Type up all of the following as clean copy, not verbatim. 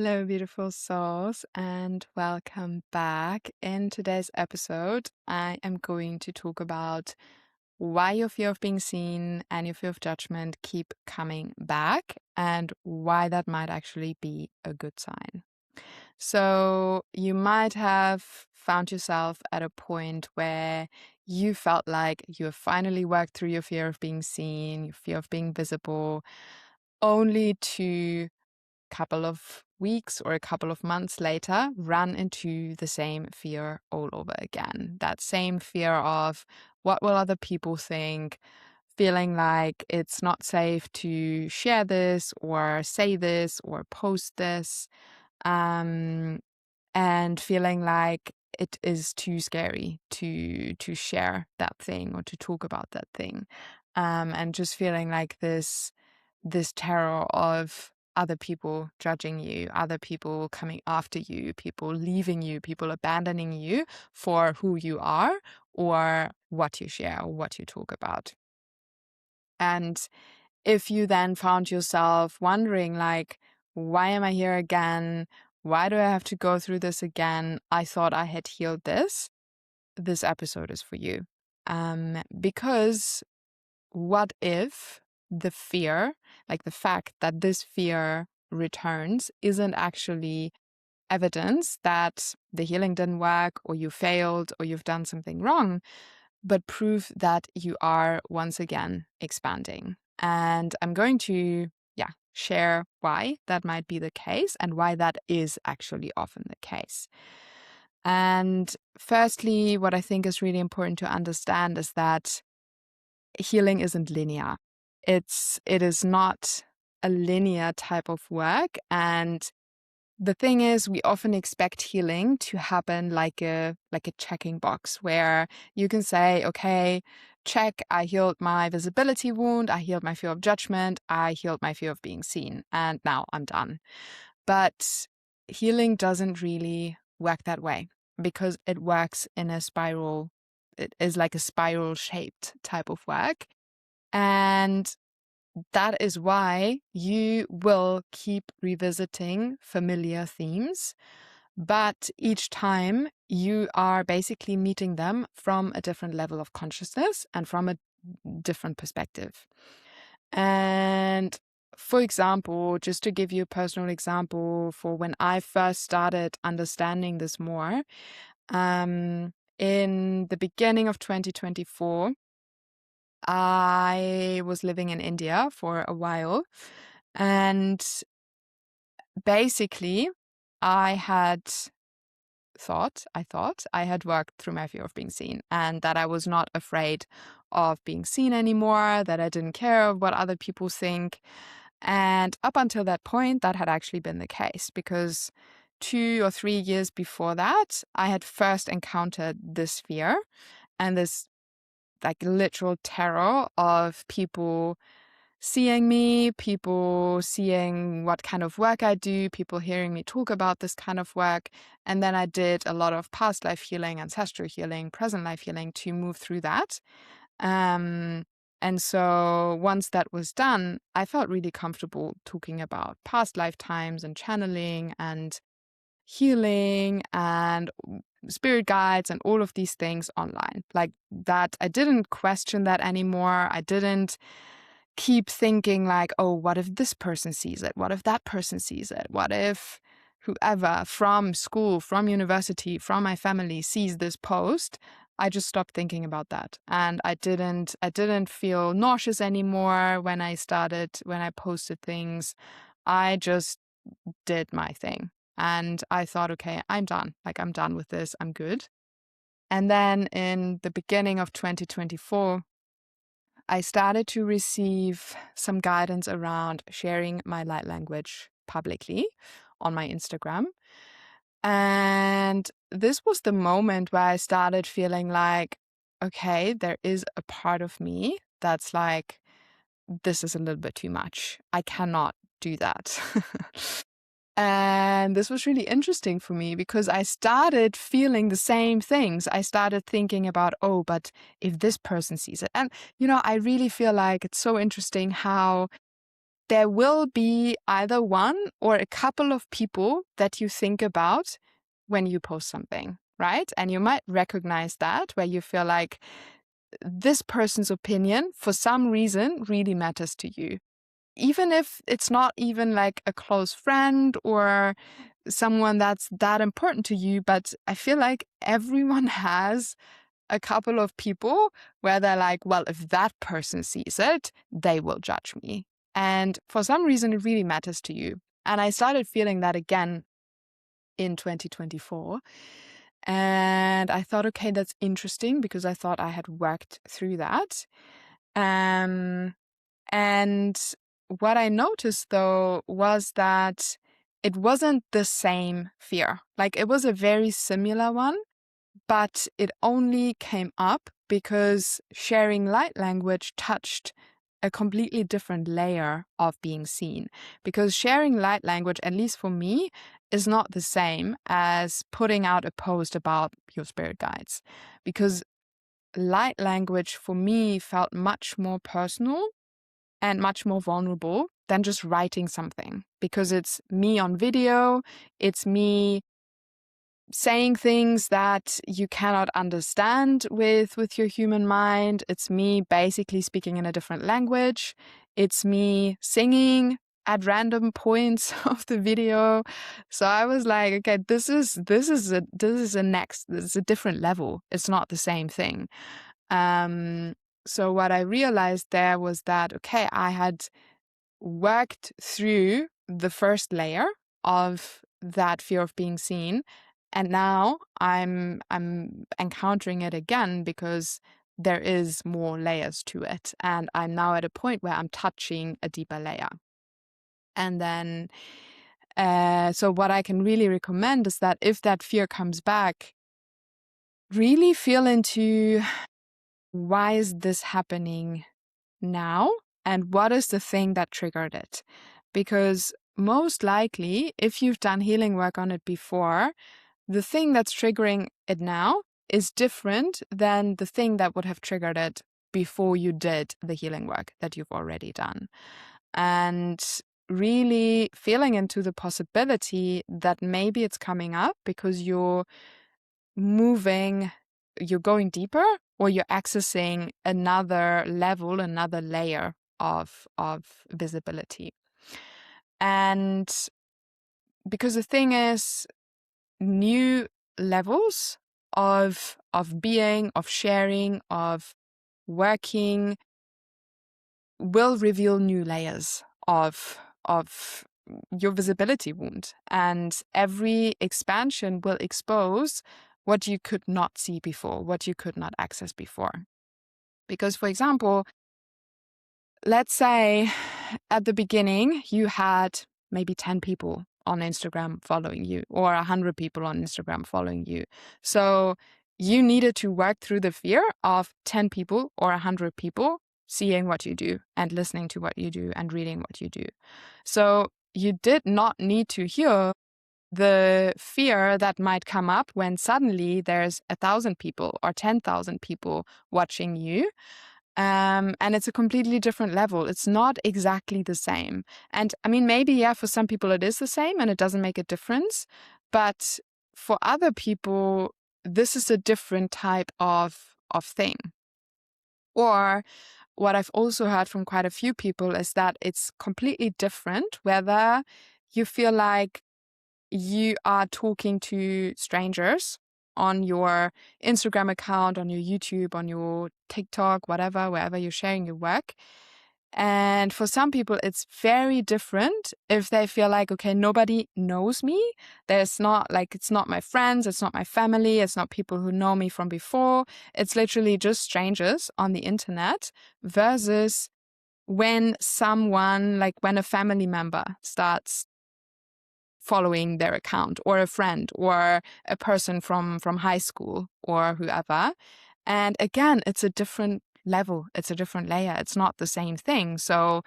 Hello, beautiful souls, and welcome back. In today's episode, I am going to talk about why your fear of being seen and your fear of judgment keep coming back, and why that might actually be a good sign. So, you might have found yourself at a point where you felt like you have finally worked through your fear of being seen, your fear of being visible, only to couple of weeks or a couple of months later run into the same fear all over again. That same fear of what will other people think, feeling like it's not safe to share this or say this or post this, um, and feeling like it is too scary to share that thing or to talk about that thing, and just feeling like this terror of other people judging you, other people coming after you, people leaving you, people abandoning you for who you are or what you share or what you talk about. And if you then found yourself wondering, like, why am I here again? Why do I have to go through this again? I thought I had healed this. This episode is for you. Because what if the fear, like the fact that this fear returns, isn't actually evidence that the healing didn't work or you failed or you've done something wrong, but proof that you are once again expanding? And I'm going to, share why that might be the case and why that is actually often the case. And firstly, what I think is really important to understand is that healing isn't linear. It is not a linear type of work. And the thing is, we often expect healing to happen like a checking box where you can say, okay, check, I healed my visibility wound, I healed my fear of judgment, I healed my fear of being seen, and now I'm done. But healing doesn't really work that way because it works in a spiral. It is like a spiral shaped type of work. And that is why you will keep revisiting familiar themes, but each time you are basically meeting them from a different level of consciousness and from a different perspective. And for example, just to give you a personal example for when I first started understanding this more, in the beginning of 2024, I was living in India for a while, and basically I thought I had worked through my fear of being seen and that I was not afraid of being seen anymore, that I didn't care what other people think. And up until that point, that had actually been the case because 2 or 3 years before that, I had first encountered this fear and this like literal terror of people seeing me, people seeing what kind of work I do, people hearing me talk about this kind of work. And then I did a lot of past life healing, ancestral healing, present life healing to move through that. And so once that was done, I felt really comfortable talking about past lifetimes and channeling and healing and spirit guides and all of these things online. Like that, I didn't question that anymore. I didn't keep thinking like, oh, what if this person sees it? What if that person sees it? What if whoever from school, from university, from my family sees this post? I just stopped thinking about that. And I didn't feel nauseous anymore when I posted things. I just did my thing. And I thought, okay, I'm done. Like, I'm done with this. I'm good. And then in the beginning of 2024, I started to receive some guidance around sharing my light language publicly on my Instagram. And this was the moment where I started feeling like, okay, there is a part of me that's like, this is a little bit too much. I cannot do that. And this was really interesting for me because I started feeling the same things. I started thinking about, oh, but if this person sees it. And, I really feel like it's so interesting how there will be either one or a couple of people that you think about when you post something, right? And you might recognize that, where you feel like this person's opinion for some reason really matters to you. Even if it's not even like a close friend or someone that's that important to you, but I feel like everyone has a couple of people where they're like, well, if that person sees it, they will judge me. And for some reason, it really matters to you. And I started feeling that again in 2024. And I thought, okay, that's interesting, because I thought I had worked through that. And what I noticed, though, was that it wasn't the same fear. Like, it was a very similar one, but it only came up because sharing light language touched a completely different layer of being seen. Because sharing light language, at least for me, is not the same as putting out a post about your spirit guides. Because light language for me felt much more personal and much more vulnerable than just writing something, because it's me on video, it's me saying things that you cannot understand with your human mind. It's me basically speaking in a different language. It's me singing at random points of the video. So I was like, okay, this is a different level. It's not the same thing. So what I realized there was that, okay, I had worked through the first layer of that fear of being seen, and now I'm encountering it again because there is more layers to it, and I'm now at a point where I'm touching a deeper layer. And then so what I can really recommend is that if that fear comes back, really feel into, why is this happening now? And what is the thing that triggered it? Because most likely, if you've done healing work on it before, the thing that's triggering it now is different than the thing that would have triggered it before you did the healing work that you've already done. And really feeling into the possibility that maybe it's coming up because you're going deeper, or you're accessing another level, another layer of visibility. And because the thing is, new levels of being, of sharing, of working will reveal new layers of your visibility wound, and every expansion will expose what you could not see before, what you could not access before. Because, for example, let's say at the beginning you had maybe 10 people on Instagram following you, or 100 people on Instagram following you. So you needed to work through the fear of 10 people or 100 people seeing what you do and listening to what you do and reading what you do. So you did not need to hear the fear that might come up when suddenly there's 1,000 people or 10,000 people watching you. And it's a completely different level. It's not exactly the same. And I mean, maybe, yeah, for some people it is the same and it doesn't make a difference. But for other people, this is a different type of thing. Or what I've also heard from quite a few people is that it's completely different whether you feel like you are talking to strangers on your Instagram account, on your YouTube, on your TikTok, whatever, wherever you're sharing your work. And for some people, it's very different if they feel like, okay, nobody knows me. There's not like, it's not my friends, it's not my family, it's not people who know me from before. It's literally just strangers on the internet, versus when someone, like when a family member starts following their account, or a friend, or a person from high school, or whoever. And again, it's a different level, it's a different layer, it's not the same thing. So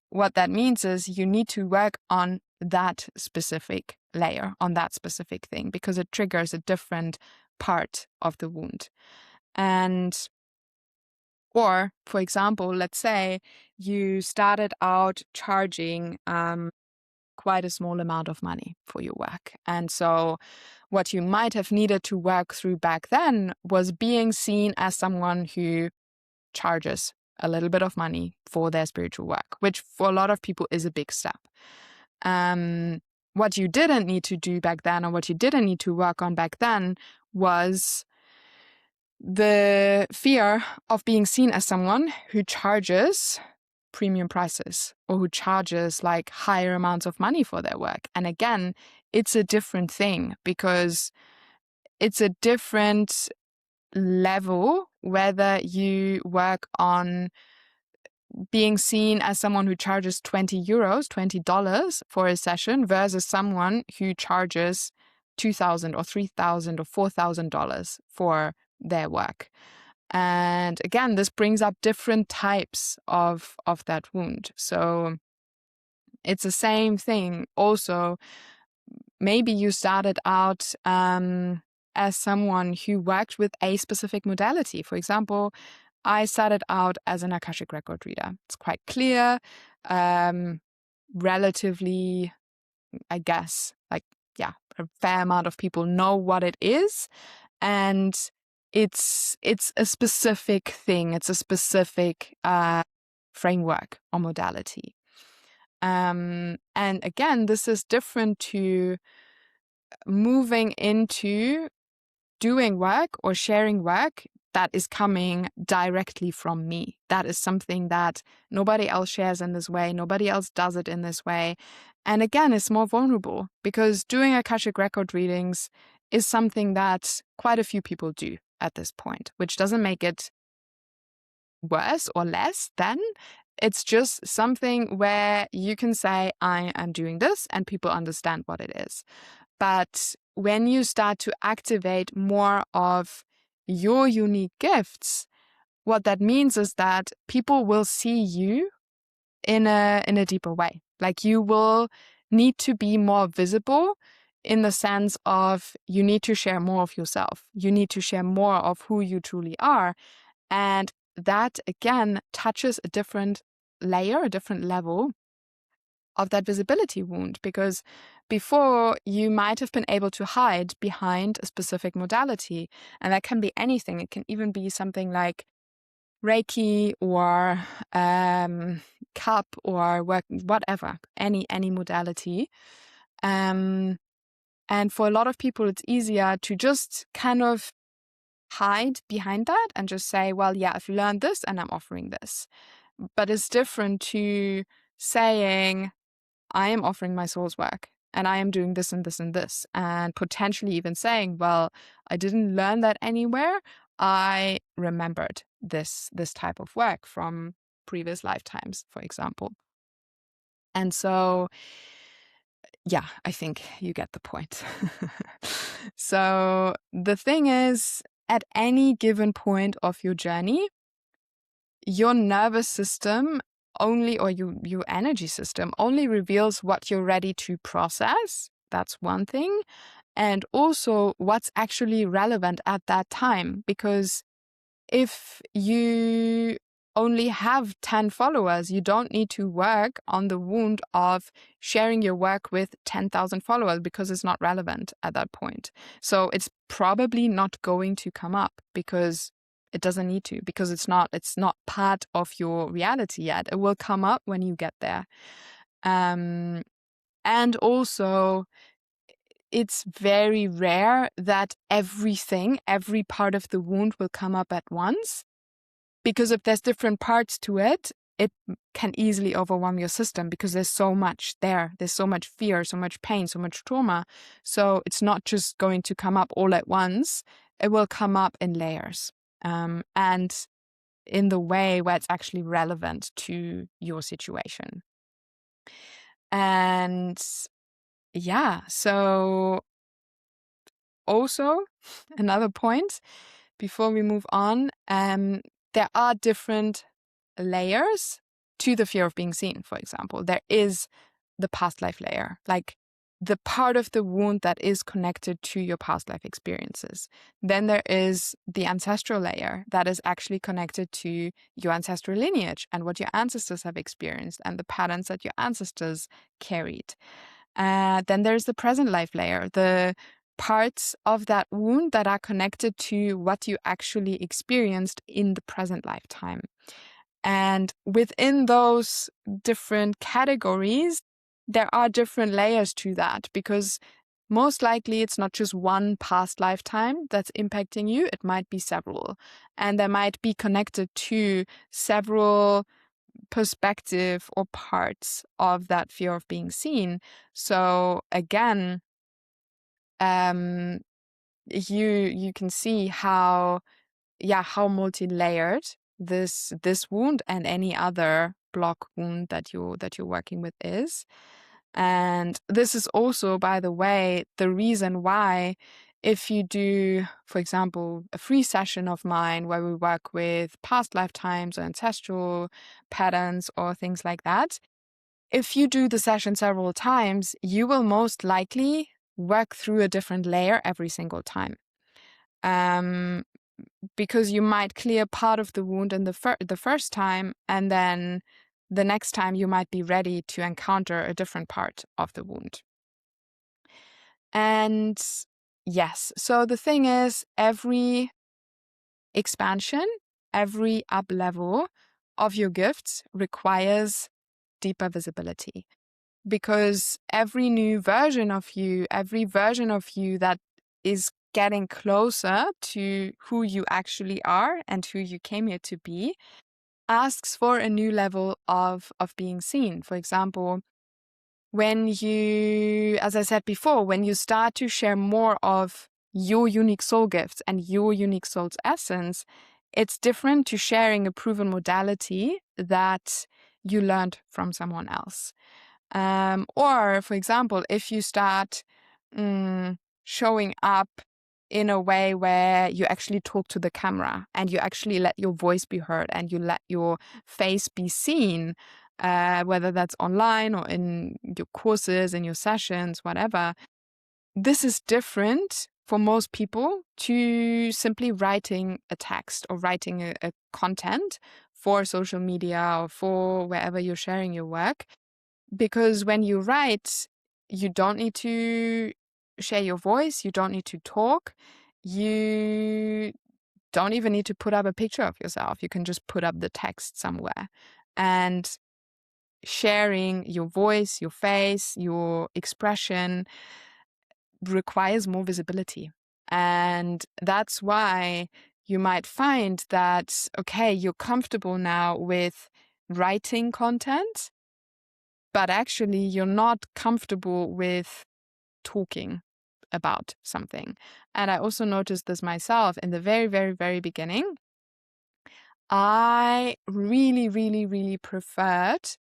what that means is you need to work on that specific layer, on that specific thing, because it triggers a different part of the wound. And Or, for example, let's say you started out charging quite a small amount of money for your work. And so what you might have needed to work through back then was being seen as someone who charges a little bit of money for their spiritual work, which for a lot of people is a big step. What you didn't need to do back then, or what you didn't need to work on back then, was the fear of being seen as someone who charges premium prices or who charges like higher amounts of money for their work. And again, it's a different thing because it's a different level whether you work on being seen as someone who charges 20 euros, $20 for a session versus someone who charges $2,000 or $3,000 or $4,000 for their work. And again, this brings up different types of that wound. So it's the same thing. Also, maybe you started out as someone who worked with a specific modality. For example, I started out as an Akashic record reader. It's quite clear, relatively, I guess, like, yeah, a fair amount of people know what it is. And it's a specific thing. It's a specific framework or modality. And again, this is different to moving into doing work or sharing work that is coming directly from me. That is something that nobody else shares in this way. Nobody else does it in this way. And again, it's more vulnerable because doing Akashic record readings is something that quite a few people do at this point, which doesn't make it worse or less than. It's just something where you can say, I am doing this, and people understand what it is. But when you start to activate more of your unique gifts, what that means is that people will see you in a deeper way. Like you will need to be more visible in the sense of you need to share more of yourself. You need to share more of who you truly are. And that, again, touches a different layer, a different level of that visibility wound, because before you might have been able to hide behind a specific modality, and that can be anything. It can even be something like Reiki or cup or work, whatever, any modality. And for a lot of people, it's easier to just kind of hide behind that and just say, well, yeah, I've learned this and I'm offering this. But it's different to saying, I am offering my soul's work and I am doing this and this and this, and potentially even saying, well, I didn't learn that anywhere. I remembered this type of work from previous lifetimes, for example. And so, yeah, I think you get the point. So the thing is, at any given point of your journey, your nervous system only, or your energy system only reveals what you're ready to process. That's one thing. And also what's actually relevant at that time. Because if you only have 10 followers, you don't need to work on the wound of sharing your work with 10,000 followers because it's not relevant at that point. So it's probably not going to come up because it doesn't need to, because it's not part of your reality yet. It will come up when you get there. And also, it's very rare that every part of the wound will come up at once. Because if there's different parts to it, it can easily overwhelm your system because there's so much there. There's so much fear, so much pain, so much trauma. So it's not just going to come up all at once. It will come up in layers. And in the way where it's actually relevant to your situation. And yeah, so also another point before we move on, there are different layers to the fear of being seen, for example. There is the past life layer. Like the part of the wound that is connected to your past life experiences. Then there is the ancestral layer that is actually connected to your ancestral lineage and what your ancestors have experienced and the patterns that your ancestors carried. Then there's the present life layer, the parts of that wound that are connected to what you actually experienced in the present lifetime. And within those different categories, there are different layers to that, because most likely it's not just one past lifetime that's impacting you. It might be several, and they might be connected to several perspective or parts of that fear of being seen. So again, you can see how multi-layered this wound and any other block wound that you're working with is. And this is also, by the way, the reason why, if you do, for example, a free session of mine where we work with past lifetimes or ancestral patterns or things like that, if you do the session several times, you will most likely work through a different layer every single time. Because you might clear part of the wound in the first time, and then the next time you might be ready to encounter a different part of the wound. And yes, so the thing is, every expansion, every up level of your gifts requires deeper visibility, because every new version of you, every version of you that is getting closer to who you actually are and who you came here to be, asks for a new level of being seen. For example, when you, as I said before, when you start to share more of your unique soul gifts and your unique soul's essence, it's different to sharing a proven modality that you learned from someone else. Or, for example, if you start showing up in a way where you actually talk to the camera and you actually let your voice be heard and you let your face be seen, whether that's online or in your courses, in your sessions, whatever, this is different for most people to simply writing a text or writing a content for social media or for wherever you're sharing your work. Because when you write, you don't need to share your voice, you don't need to talk, you don't even need to put up a picture of yourself. You can just put up the text somewhere. And sharing your voice, your face, your expression requires more visibility. And that's why you might find that, okay, you're comfortable now with writing content, but actually you're not comfortable with talking about something. And I also noticed this myself in the very, very, very beginning. I really, really, really preferred,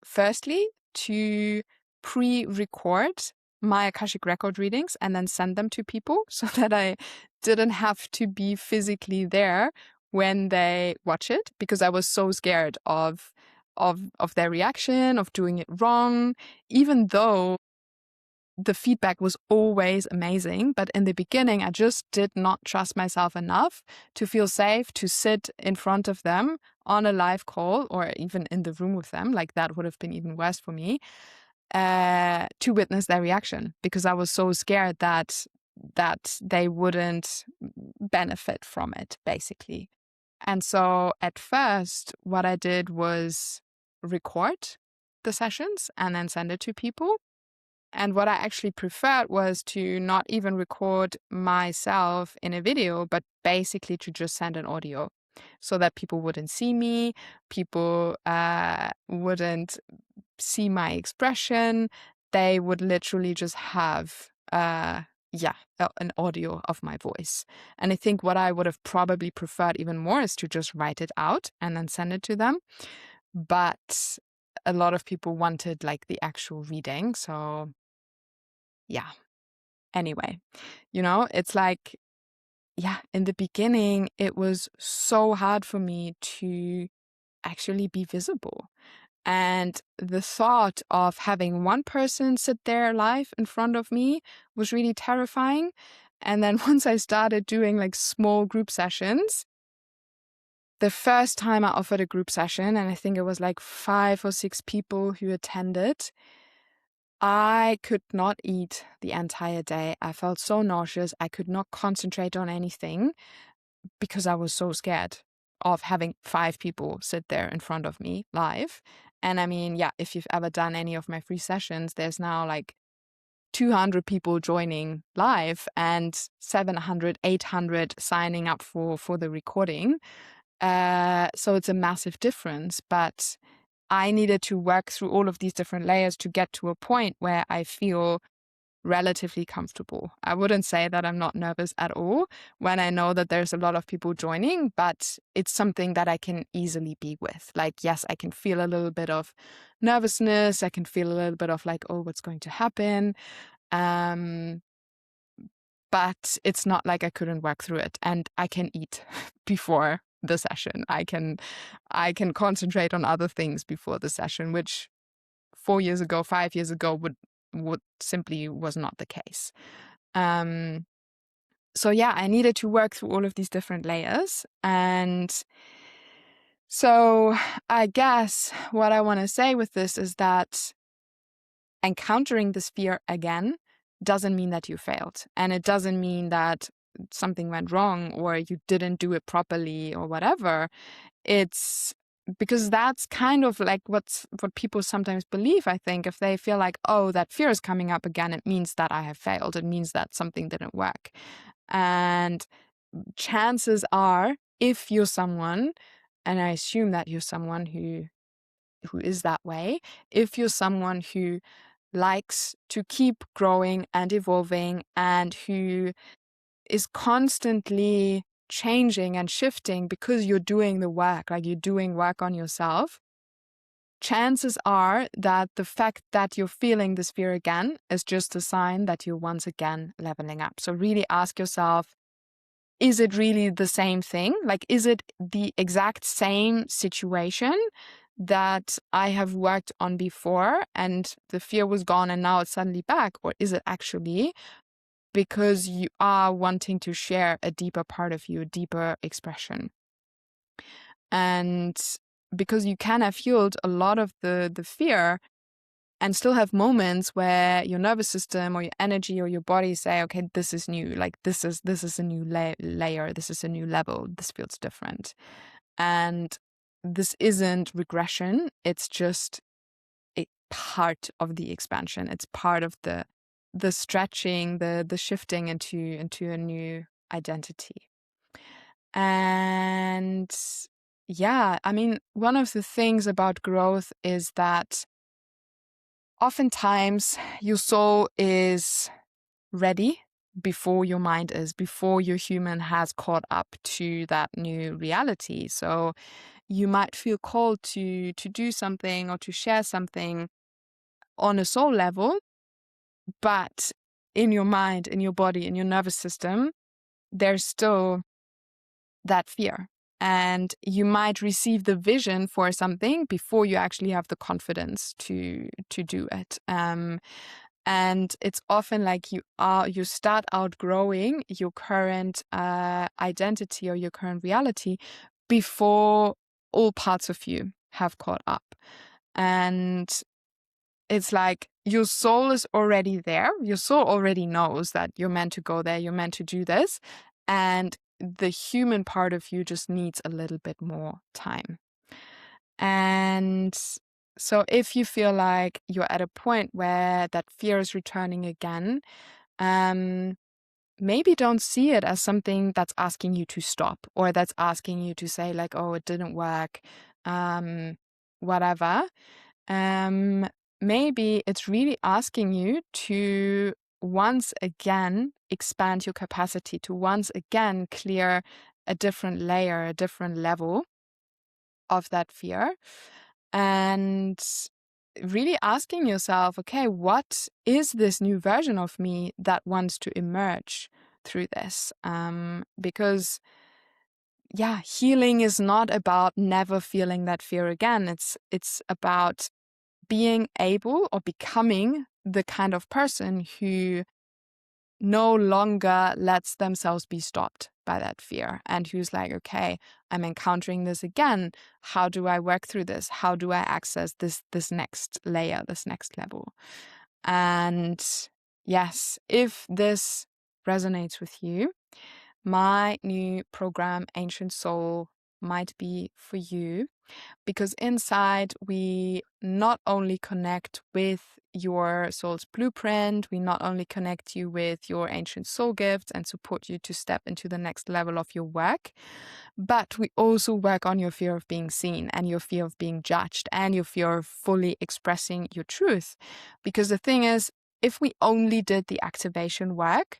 firstly, to pre-record my Akashic record readings and then send them to people so that I didn't have to be physically there when they watch it, because I was so scared of their reaction, of doing it wrong, even though the feedback was always amazing. But in the beginning, I just did not trust myself enough to feel safe to sit in front of them on a live call or even in the room with them. Like, that would have been even worse for me, to witness their reaction, because I was so scared that they wouldn't benefit from it, basically. And so at first, what I did was record the sessions and then send it to people. And what I actually preferred was to not even record myself in a video, but basically to just send an audio so that people wouldn't see me, people wouldn't see my expression. They would literally just have, an audio of my voice. And I think what I would have probably preferred even more is to just write it out and then send it to them. But a lot of people wanted like the actual reading. So yeah. Anyway, it's like, in the beginning, it was so hard for me to actually be visible. And the thought of having one person sit there live in front of me was really terrifying. And then once I started doing like small group sessions, the first time I offered a group session, and I think it was like 5 or 6 people who attended, I could not eat the entire day. I felt so nauseous. I could not concentrate on anything because I was so scared of having 5 people sit there in front of me live. And I mean, yeah, if you've ever done any of my free sessions, there's now like 200 people joining live and 700, 800 signing up for the recording. So it's a massive difference. But I needed to work through all of these different layers to get to a point where I feel relatively comfortable. I wouldn't say that I'm not nervous at all when I know that there's a lot of people joining, but it's something that I can easily be with. Like, yes, I can feel a little bit of nervousness. I can feel a little bit of like, oh, what's going to happen? But it's not like I couldn't work through it, and I can eat before the session. I can concentrate on other things before the session, which 4 years ago, 5 years ago would simply was not the case. So yeah, I needed to work through all of these different layers. And so I guess what I want to say with this is that encountering this fear again doesn't mean that you failed. And it doesn't mean that something went wrong or you didn't do it properly or whatever. It's because that's kind of like what people sometimes believe, I think. If they feel like, oh, that fear is coming up again, it means that I have failed. It means that something didn't work. And chances are, if you're someone, and I assume that you're someone who is that way, if you're someone who likes to keep growing and evolving and who is constantly changing and shifting because you're doing the work, like you're doing work on yourself, chances are that the fact that you're feeling this fear again is just a sign that you're once again leveling up. So really ask yourself, is it really the same thing? Like, is it the exact same situation that I have worked on before and the fear was gone and now it's suddenly back? Or is it actually because you are wanting to share a deeper part of you, a deeper expression? And because you can have fueled a lot of the fear and still have moments where your nervous system or your energy or your body say, okay, this is new, like this is a new layer, this is a new level, this feels different. And this isn't regression, it's just a part of the expansion. It's part of the stretching, the shifting into a new identity. And yeah, I mean, one of the things about growth is that oftentimes your soul is ready before your mind is, before your human has caught up to that new reality. So you might feel called to do something or to share something on a soul level, but in your mind, in your body, in your nervous system, there's still that fear. And you might receive the vision for something before you actually have the confidence to do it. And it's often like you start outgrowing your current identity or your current reality before all parts of you have caught up. And it's like your soul is already there. Your soul already knows that you're meant to go there. You're meant to do this. And the human part of you just needs a little bit more time. And so if you feel like you're at a point where that fear is returning again, maybe don't see it as something that's asking you to stop or that's asking you to say like, oh, it didn't work, whatever. Maybe it's really asking you to once again expand your capacity, to once again clear a different layer, a different level of that fear. And really asking yourself, okay, what is this new version of me that wants to emerge through this? Because yeah, healing is not about never feeling that fear again. It's about being able or becoming the kind of person who no longer lets themselves be stopped by that fear, and who's like, okay, I'm encountering this again. How do I work through this? How do I access this next layer, this next level? And yes, if this resonates with you, my new program, Ancient Soul, might be for you, because inside we not only connect with your soul's blueprint, we not only connect you with your ancient soul gifts and support you to step into the next level of your work, but we also work on your fear of being seen and your fear of being judged and your fear of fully expressing your truth. Because the thing is, if we only did the activation work,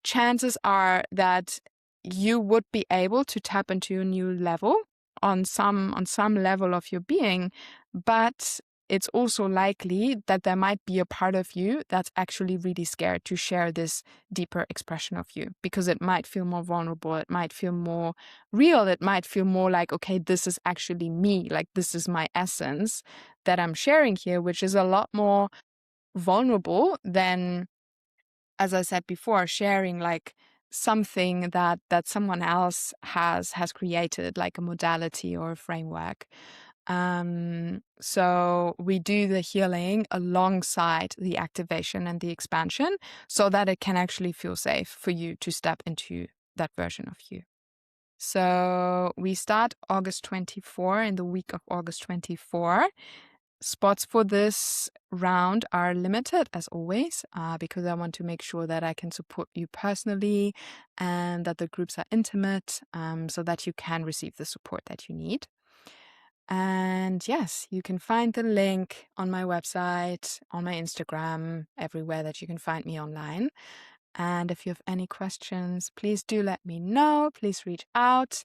chances are that you would be able to tap into a new level on some level of your being, but it's also likely that there might be a part of you that's actually really scared to share this deeper expression of you, because it might feel more vulnerable, it might feel more real, it might feel more like, okay, this is actually me, like this is my essence that I'm sharing here, which is a lot more vulnerable than, as I said before, sharing like something that someone else has created, like a modality or a framework. So we do the healing alongside the activation and the expansion, so that it can actually feel safe for you to step into that version of you. So we start August 24, in the week of August 24. Spots for this round are limited, as always, because I want to make sure that I can support you personally and that the groups are intimate, so that you can receive the support that you need. And yes, you can find the link on my website, on my Instagram, everywhere that you can find me online. And if you have any questions, please do let me know. Please reach out.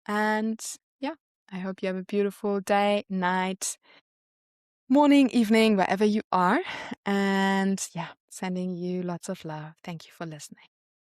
And yeah, I hope you have a beautiful day, night, morning, evening, wherever you are. And yeah, sending you lots of love. Thank you for listening.